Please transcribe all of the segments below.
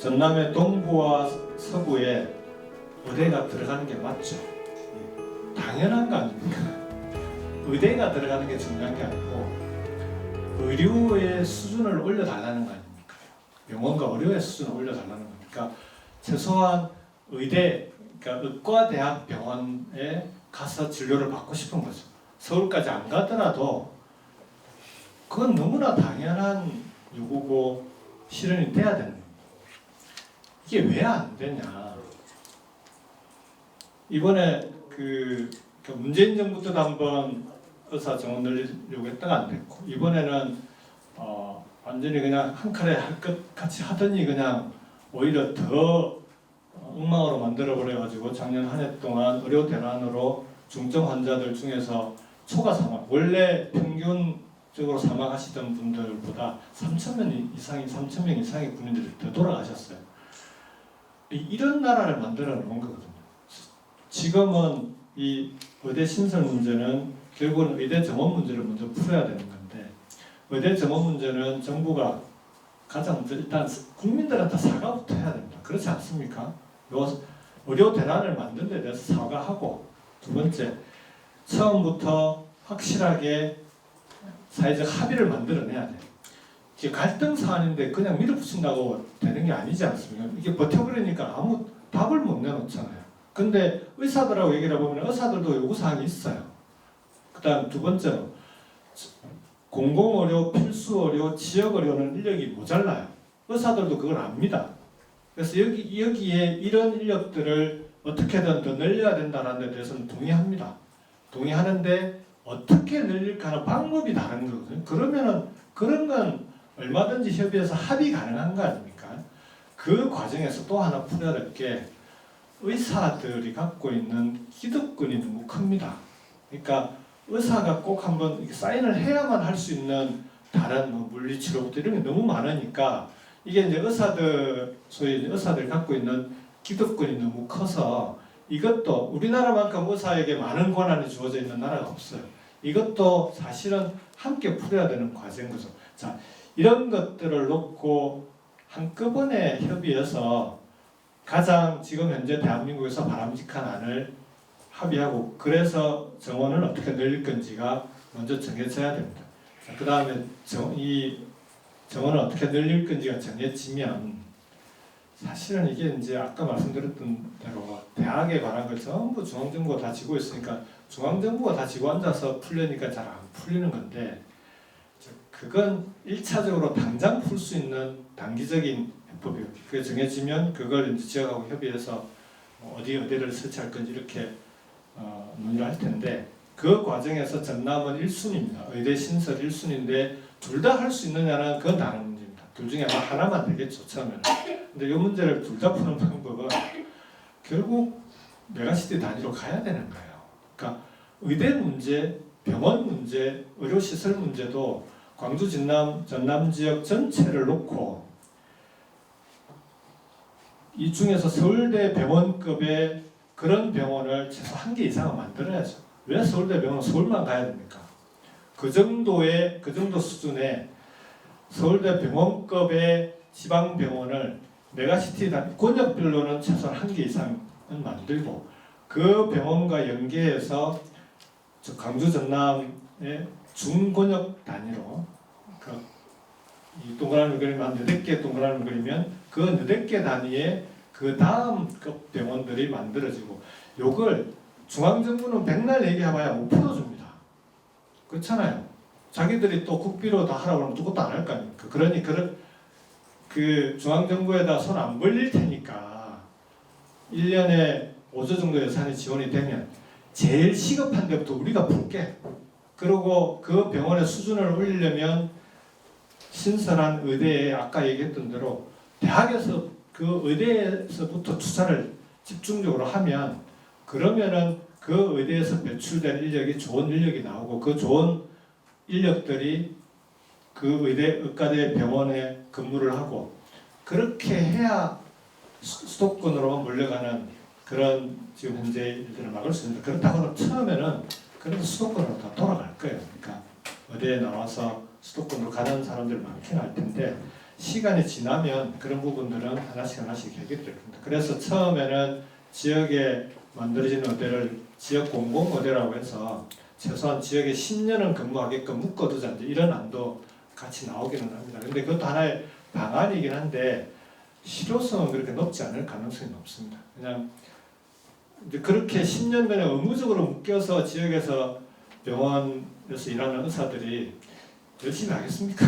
전남의 동부와 서부에 의대가 들어가는 게 맞죠. 당연한 거 아닙니까? 의대가 들어가는 게 중요한 게 아니고 의료의 수준을 올려달라는 거 아닙니까? 병원과 의료의 수준을 올려달라는 거니까 최소한 의대, 그러니까 의과대학 병원에 가서 진료를 받고 싶은 거죠. 서울까지 안 가더라도 그건 너무나 당연한 요구고 실현이 돼야 되는 겁니다. 이게 왜 안 되냐? 이번에 그 문재인 정부 때도 한번 의사 정원 늘리려고 했다가 안 됐고, 이번에는 완전히 그냥 한 칼에 할 것 같이 하더니 그냥 오히려 더 엉망으로 만들어 버려가지고 작년 한 해 동안 의료 대란으로 중증 환자들 중에서 초과 사망, 원래 평균적으로 사망하시던 분들보다 3,000명 이상의 군인들이 더 돌아가셨어요. 이런 나라를 만들어 놓은 거거든요. 지금은 이 의대 신설 문제는 결국은 의대 정원 문제를 먼저 풀어야 되는 건데, 의대 정원 문제는 정부가 가장 먼저 일단 국민들한테 사과부터 해야 됩니다. 그렇지 않습니까? 의료 대란을 만든 데 대해서 사과하고, 두 번째, 처음부터 확실하게 사회적 합의를 만들어내야 돼요. 이게 갈등 사안인데 그냥 밀어붙인다고 되는 게 아니지 않습니까? 이게 버텨버리니까 아무 답을 못 내놓잖아요. 근데 의사들하고 얘기를 해보면 의사들도 요구사항이 있어요. 그 다음 두 번째로 공공의료, 필수의료, 지역의료는 인력이 모자라요. 의사들도 그걸 압니다. 그래서 여기에 이런 인력들을 어떻게든 더 늘려야 된다는 데 대해서는 동의합니다. 동의하는데 어떻게 늘릴까 하는 방법이 다른 거거든요. 그러면은 그런 건 얼마든지 협의해서 합의 가능한 거 아닙니까? 그 과정에서 또 하나 풀어야 될 게 의사들이 갖고 있는 기득권이 너무 큽니다. 그러니까 의사가 꼭 한번 이렇게 사인을 해야만 할 수 있는 다른 물리치료부터 이런 게 너무 많으니까 이게 이제 소위 의사들이 갖고 있는 기득권이 너무 커서 이것도 우리나라만큼 의사에게 많은 권한이 주어져 있는 나라가 없어요. 이것도 사실은 함께 풀어야 되는 과제인 거죠. 자, 이런 것들을 놓고 한꺼번에 협의해서 가장 지금 현재 대한민국에서 바람직한 안을 합의하고, 그래서 정원을 어떻게 늘릴 건지가 먼저 정해져야 됩니다. 그 다음에 이 정원을 어떻게 늘릴 건지가 정해지면 사실은 이게 이제 아까 말씀드렸던 대로 대학에 관한 걸 전부 중앙정부가 다 지고 있으니까 중앙정부가 다 지고 앉아서 풀려니까 잘 안 풀리는 건데, 그건 1차적으로 당장 풀 수 있는 단기적인 해법이에요. 그게 정해지면 그걸 이제 지역하고 협의해서 어디를 설치할 건지 이렇게 논의를 할 텐데, 그 과정에서 전남은 1순위입니다. 의대 신설 1순위인데 둘 다 할 수 있느냐는 그건 다른 문제입니다. 둘 중에 아마 하나만 되겠죠, 처음에는. 근데 이 문제를 둘 다 푸는 방법은 결국 메가시티 단위로 가야 되는 거예요. 그러니까 의대 문제, 병원 문제, 의료시설 문제도 광주, 전남 지역 전체를 놓고 이 중에서 서울대 병원급의 그런 병원을 최소 1개 이상은 만들어야죠. 왜 서울대 병원은 서울만 가야 됩니까? 그 정도 수준의 서울대 병원급의 지방병원을 메가시티 단위, 권역별로는 최소 1개 이상은 만들고, 그 병원과 연계해서 광주, 전남의 중권역 단위로 이 동그라미 그리면 한 8개 동그라미 그리면 그 8개 단위의 그 다음 급 병원들이 만들어지고, 요걸 중앙정부는 백날 얘기해봐야 못 풀어줍니다. 그렇잖아요. 자기들이 또 국비로 다 하라고 하면 누구도 안 할 거 아닙니까? 그러니 그 중앙정부에다 손 안 벌릴 테니까 1년에 5조 정도 예산이 지원이 되면 제일 시급한 데부터 우리가 풀게. 그리고 그 병원의 수준을 올리려면 신설한 의대에 아까 얘기했던 대로 대학에서 그 의대에서부터 투자를 집중적으로 하면, 그러면은 그 의대에서 배출된 인력이 좋은 인력이 나오고, 그 좋은 인력들이 그 의과대 병원에 근무를 하고, 그렇게 해야 수도권으로 몰려가는 그런 지금 현재 일들을 막을 수 있는데, 그렇다고 처음에는 그래도 수도권으로 다 돌아갈 거예요. 그러니까 의대에 나와서 수도권으로 가는 사람들 많긴 할 텐데, 시간이 지나면 그런 부분들은 하나씩 해결이 될 겁니다. 그래서 처음에는 지역에 만들어진 의대를 지역 공공의대라고 해서 최소한 지역에 10년은 근무하게끔 묶어두자 이런 안도 같이 나오기는 합니다. 근데 그것도 하나의 방안이긴 한데 실효성은 그렇게 높지 않을 가능성이 높습니다. 그냥 이제 그렇게 10년 전에 의무적으로 묶여서 지역에서 병원에서 일하는 의사들이 열심히 하겠습니까?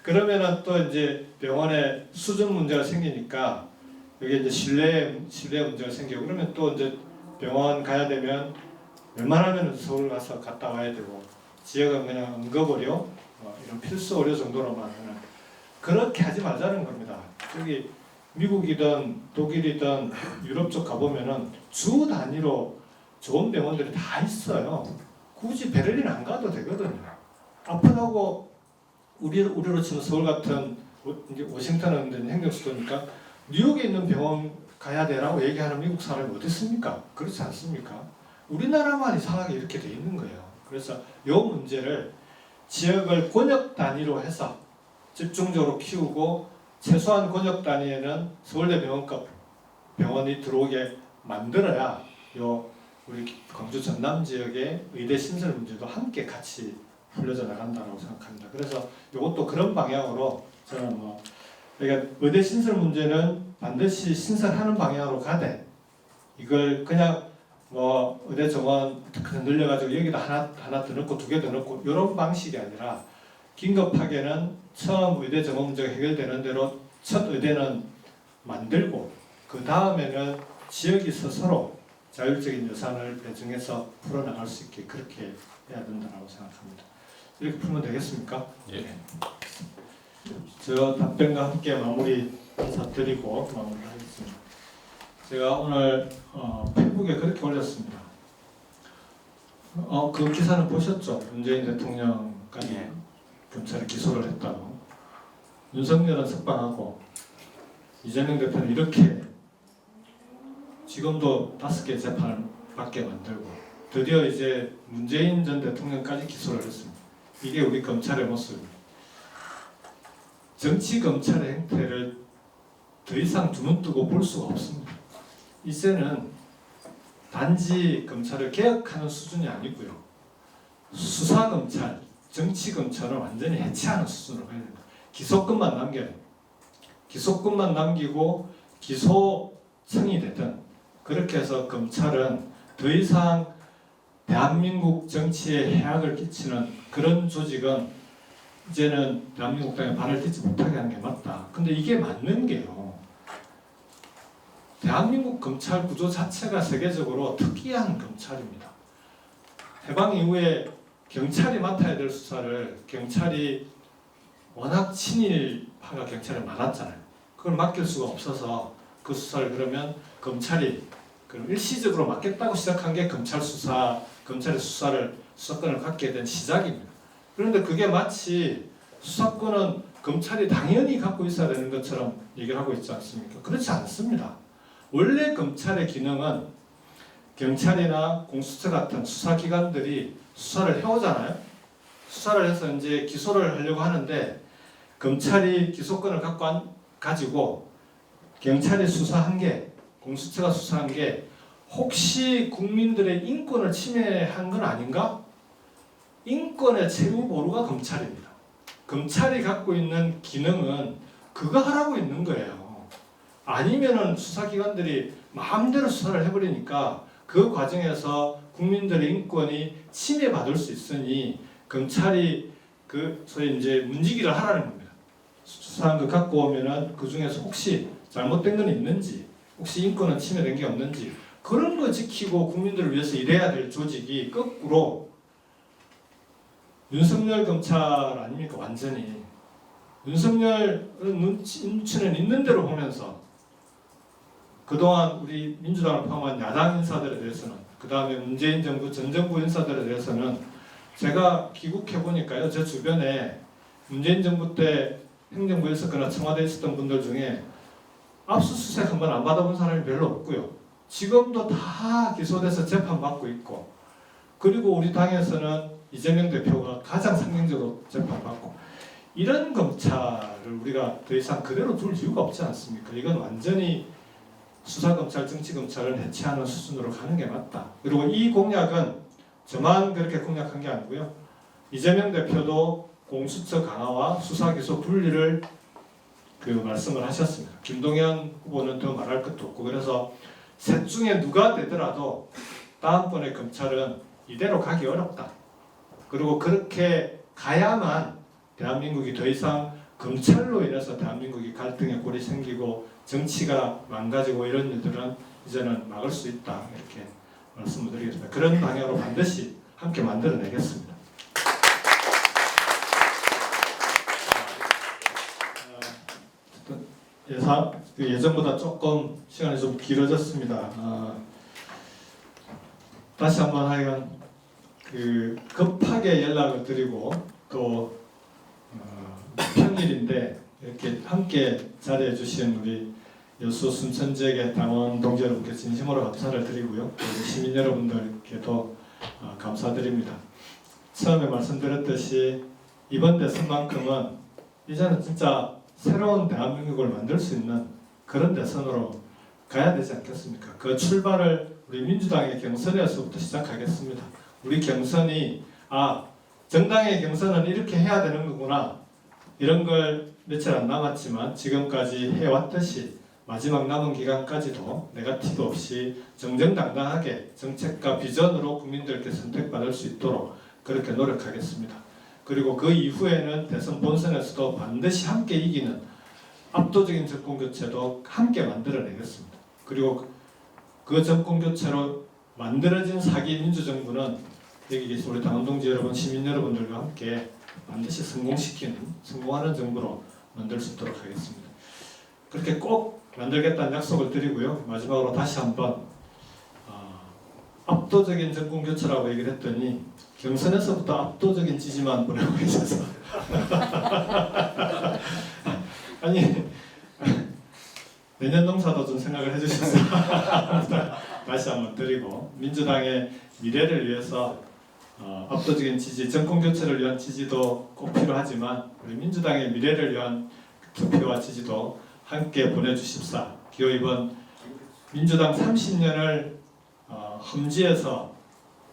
그러면은 또 이제 병원에 수준 문제가 생기니까 여기 이제 신뢰 문제가 생기고 그러면 또 이제 병원 가야 되면 웬만하면 서울 가서 갔다 와야 되고 지역은 그냥 응급의료 이런 필수 의료 정도로만 하는 그렇게 하지 말자는 겁니다. 여기 미국이든 독일이든 유럽 쪽 가보면은 주 단위로 좋은 병원들이 다 있어요. 굳이 베를린 안 가도 되거든요. 아프다고 우리로 치면 서울 같은 이제 워싱턴은 행정수도니까 뉴욕에 있는 병원 가야 되라고 얘기하는 미국 사람이 어디 있습니까? 그렇지 않습니까? 우리나라만 이상하게 이렇게 돼 있는 거예요. 그래서 이 문제를 지역을 권역 단위로 해서 집중적으로 키우고 최소한 권역 단위에는 서울대병원급 병원이 들어오게 만들어야 요 우리 광주 전남 지역의 의대 신설 문제도 함께 같이 풀려져 나간다고 생각합니다. 그래서 이것도 그런 방향으로 저는 그러니까 의대 신설 문제는 반드시 신설하는 방향으로 가되 이걸 그냥 의대 정원 늘려가지고 여기다 하나 더 넣고 2개 더 넣고 이런 방식이 아니라 긴급하게는 처음 의대 정원 문제가 해결되는 대로 첫 의대는 만들고 그 다음에는 지역이 스스로 자율적인 예산을 배정해서 풀어나갈 수 있게 그렇게 해야 된다고 생각합니다. 이렇게 풀면 되겠습니까? 예. 저 답변과 함께 마무리 인사드리고 마무리하겠습니다. 제가 오늘 페이북에 그렇게 올렸습니다. 그 기사는 보셨죠? 문재인 대통령까지 예. 검찰이 기소를 했다고. 윤석열은 석방하고 이재명 대표는 이렇게 지금도 5개 재판을 받게 만들고 드디어 이제 문재인 전 대통령까지 기소를 했습니다. 이게 우리 검찰의 모습입니다. 정치 검찰의 행태를 더 이상 두 눈 뜨고 볼 수가 없습니다. 이제는 단지 검찰을 개혁하는 수준이 아니고요. 수사 검찰, 정치 검찰을 완전히 해체하는 수준으로 가야 됩니다. 기소권만 남겨야 됩니다. 기소권만 남기고 기소청이 되든 그렇게 해서 검찰은 더 이상 대한민국 정치에 해악을 끼치는 그런 조직은 이제는 대한민국 땅에 발을 딛지 못하게 하는 게 맞다. 근데 이게 맞는 게요. 대한민국 검찰 구조 자체가 세계적으로 특이한 검찰입니다. 해방 이후에 경찰이 맡아야 될 수사를 경찰이 워낙 친일파가 경찰에 많았잖아요. 그걸 맡길 수가 없어서 그 수사를 그러면 검찰이 그럼 일시적으로 맡겠다고 시작한 게 검찰의 수사권을 갖게 된 시작입니다. 그런데 그게 마치 수사권은 검찰이 당연히 갖고 있어야 되는 것처럼 얘기를 하고 있지 않습니까? 그렇지 않습니다. 원래 검찰의 기능은 경찰이나 공수처 같은 수사기관들이 수사를 해오잖아요. 수사를 해서 이제 기소를 하려고 하는데 검찰이 기소권을 가지고 경찰이 수사한 게 공수처가 수사한 게 혹시 국민들의 인권을 침해한 건 아닌가? 인권의 최후 보루가 검찰입니다. 검찰이 갖고 있는 기능은 그거 하라고 있는 거예요. 아니면은 수사기관들이 마음대로 수사를 해버리니까 그 과정에서 국민들의 인권이 침해받을 수 있으니 검찰이 그 소위 이제 문지기를 하라는 겁니다. 수사한 거 갖고 오면은 그 중에서 혹시 잘못된 건 있는지, 혹시 인권은 침해된 게 없는지 그런 거 지키고 국민들을 위해서 일해야 될 조직이 거꾸로 윤석열 검찰 아닙니까? 완전히 윤석열 눈치는 있는 대로 보면서 그동안 우리 민주당을 포함한 야당 인사들에 대해서는 그 다음에 문재인 정부 전 정부 인사들에 대해서는 제가 귀국해 보니까요, 제 주변에 문재인 정부 때 행정부에 있었거나 청와대에 있었던 분들 중에 압수수색 한번 안 받아본 사람이 별로 없고요. 지금도 다 기소돼서 재판받고 있고, 그리고 우리 당에서는 이재명 대표가 가장 상징적으로 재판받고, 이런 검찰을 우리가 더 이상 그대로 둘 이유가 없지 않습니까? 이건 완전히 수사검찰, 정치검찰을 해체하는 수준으로 가는 게 맞다. 그리고 이 공약은 저만 그렇게 공약한 게 아니고요. 이재명 대표도 공수처 강화와 수사기소 분리를 말씀을 하셨습니다. 김동연 후보는 더 말할 것도 없고, 그래서 셋 중에 누가 되더라도 다음번에 검찰은 이대로 가기 어렵다. 그리고 그렇게 가야만 대한민국이 더 이상 검찰로 인해서 대한민국이 갈등의 골이 생기고 정치가 망가지고 이런 일들은 이제는 막을 수 있다. 이렇게 말씀을 드리겠습니다. 그런 방향으로 반드시 함께 만들어내겠습니다. 예전보다 조금 시간이 좀 길어졌습니다. 다시 한번 하여간 급하게 연락을 드리고 또 평일인데 이렇게 함께 자리해 주신 우리 여수 순천지역의 당원 동지 여러분께 진심으로 감사를 드리고요. 우리 시민 여러분들께도 감사드립니다. 처음에 말씀드렸듯이 이번 대선만큼은 이제는 진짜 새로운 대한민국을 만들 수 있는 그런 대선으로 가야 되지 않겠습니까? 그 출발을 우리 민주당의 경선에서부터 시작하겠습니다. 우리 경선이 정당의 경선은 이렇게 해야 되는 거구나, 이런 걸 며칠 안 남았지만 지금까지 해왔듯이 마지막 남은 기간까지도 네거티브 없이 정정당당하게 정책과 비전으로 국민들께 선택받을 수 있도록 그렇게 노력하겠습니다. 그리고 그 이후에는 대선 본선에서도 반드시 함께 이기는 압도적인 정권교체도 함께 만들어내겠습니다. 그리고 그 정권교체로 만들어진 사기 민주정부는 여기 계신 우리 당원동지 여러분, 시민 여러분들과 함께 반드시 성공하는 정부로 만들 수 있도록 하겠습니다. 그렇게 꼭 만들겠다는 약속을 드리고요. 마지막으로 다시 한번 압도적인 정권교체라고 얘기를 했더니 경선에서부터 압도적인 지지만 보내고 계셔서 아니 내년 농사도 좀 생각을 해주셔서 다시 한번 드리고, 민주당의 미래를 위해서 압도적인 지지, 정권교체를 위한 지지도 꼭 필요하지만 우리 민주당의 미래를 위한 투표와 지지도 함께 보내주십사. 기호 2번 민주당 30년을 험지에서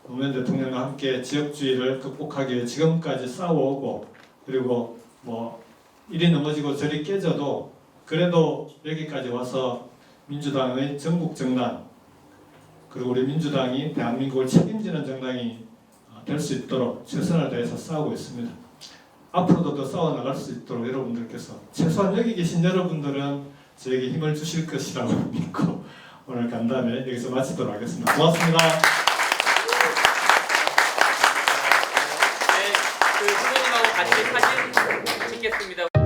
노무현 대통령과 함께 지역주의를 극복하기 위해 지금까지 싸워오고, 그리고 이리 넘어지고 저리 깨져도 그래도 여기까지 와서 민주당의 전국 정당, 그리고 우리 민주당이 대한민국을 책임지는 정당이 될 수 있도록 최선을 다해서 싸우고 있습니다. 앞으로도 더 싸워 나갈 수 있도록 여러분들께서, 최소한 여기 계신 여러분들은 저에게 힘을 주실 것이라고 믿고 오늘 간담회 여기서 마치도록 하겠습니다. 고맙습니다. 네, 후보님하고 같이 사진 찍겠습니다.